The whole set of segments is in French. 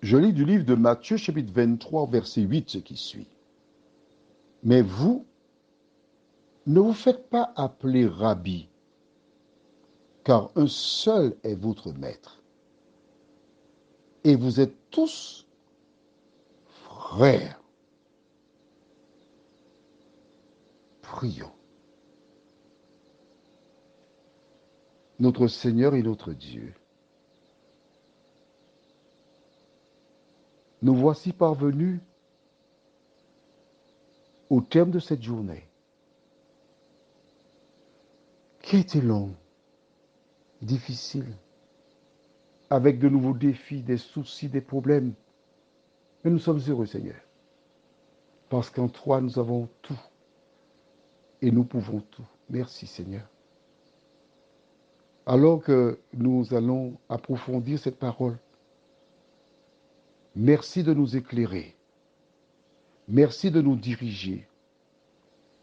Je lis du livre de Matthieu, chapitre 23, verset 8, ce qui suit. Mais vous, ne vous faites pas appeler Rabbi, car un seul est votre maître. Et vous êtes tous frères. Prions. Notre Seigneur et notre Dieu, nous voici parvenus au terme de cette journée, qui a été longue, difficile, avec de nouveaux défis, des soucis, des problèmes. Mais nous sommes heureux, Seigneur, parce qu'en toi, nous avons tout et nous pouvons tout. Merci, Seigneur. Alors que nous allons approfondir cette parole, merci de nous éclairer. Merci de nous diriger.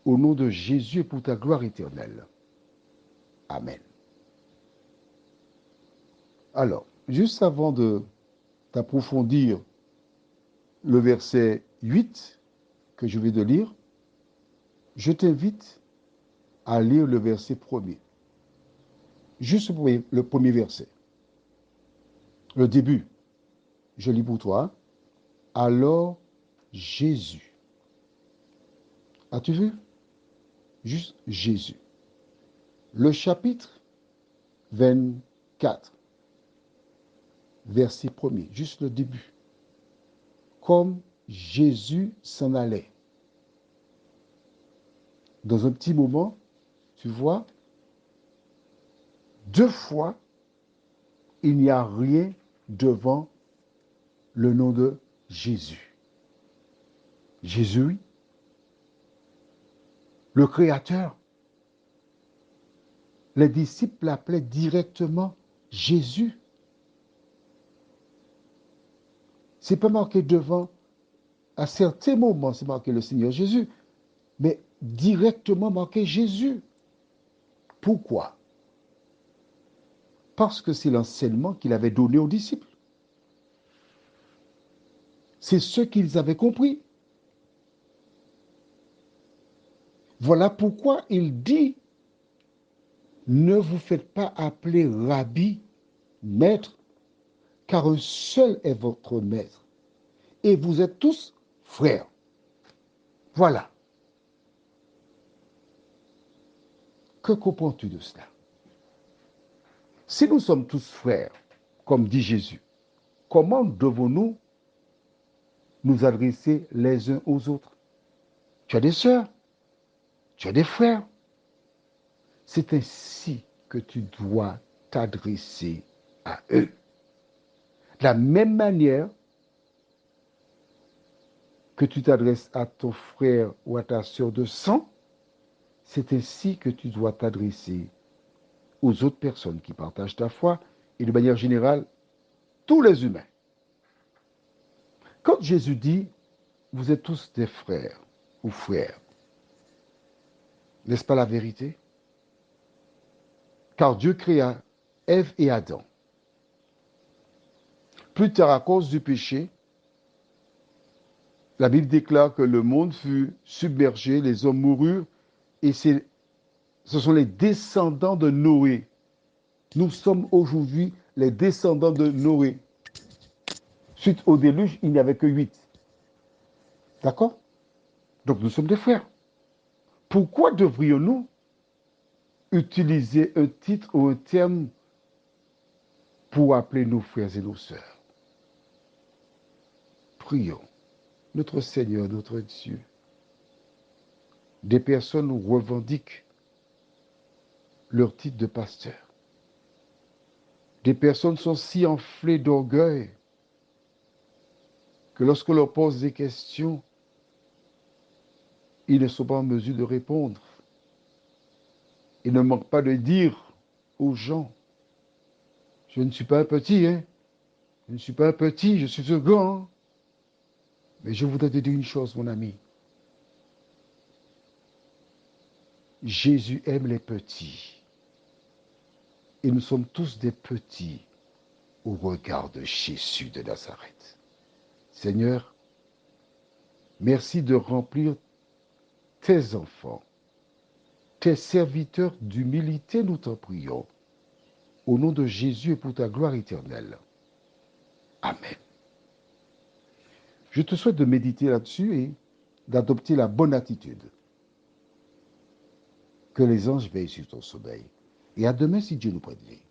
Au nom de Jésus et pour ta gloire éternelle. Amen. Alors, juste avant d'approfondir le verset 8 que je vais de lire, je t'invite à lire le verset premier. Juste le premier verset. Le début. Je lis pour toi. Alors Jésus. As-tu vu? Juste Jésus. Le chapitre 24. Verset premier. Juste le début. Comme Jésus s'en allait. Dans un petit moment, tu vois, deux fois, il n'y a rien devant le nom de Jésus. Jésus, le Créateur. Les disciples l'appelaient directement Jésus. Ce n'est pas marqué devant, à certains moments, c'est marqué le Seigneur Jésus, mais directement marqué Jésus. Pourquoi? Parce que c'est l'enseignement qu'il avait donné aux disciples. C'est ce qu'ils avaient compris. Voilà pourquoi il dit, ne vous faites pas appeler Rabbi, maître, car un seul est votre maître. Et vous êtes tous frères. Voilà. Que comprends-tu de cela? Si nous sommes tous frères, comme dit Jésus, comment devons-nous nous adresser les uns aux autres? Tu as des sœurs, tu as des frères. C'est ainsi que tu dois t'adresser à eux. De la même manière que tu t'adresses à ton frère ou à ta sœur de sang, c'est ainsi que tu dois t'adresser aux autres personnes qui partagent ta foi et de manière générale, tous les humains. Quand Jésus dit, vous êtes tous des frères ou frères, n'est-ce pas la vérité? Car Dieu créa Ève et Adam. Plus tard, à cause du péché, la Bible déclare que le monde fut submergé, les hommes moururent, et ce sont les descendants de Noé. Nous sommes aujourd'hui les descendants de Noé. Suite au déluge, il n'y avait que 8. D'accord? Donc nous sommes des frères. Pourquoi devrions-nous utiliser un titre ou un terme pour appeler nos frères et nos sœurs? Prions. Notre Seigneur, notre Dieu. Des personnes revendiquent leur titre de pasteur. Des personnes sont si enflées d'orgueil que lorsque leur pose des questions, ils ne sont pas en mesure de répondre. Ils ne manquent pas de dire aux gens, je ne suis pas un petit, hein? Je ne suis pas un petit, je suis un grand. Mais je voudrais te dire une chose, mon ami. Jésus aime les petits. Et nous sommes tous des petits au regard de Jésus de Nazareth. Seigneur, merci de remplir tes enfants, tes serviteurs d'humilité, nous t'en prions. Au nom de Jésus et pour ta gloire éternelle. Amen. Je te souhaite de méditer là-dessus et d'adopter la bonne attitude. Que les anges veillent sur ton sommeil. Et à demain si Dieu nous prête vie.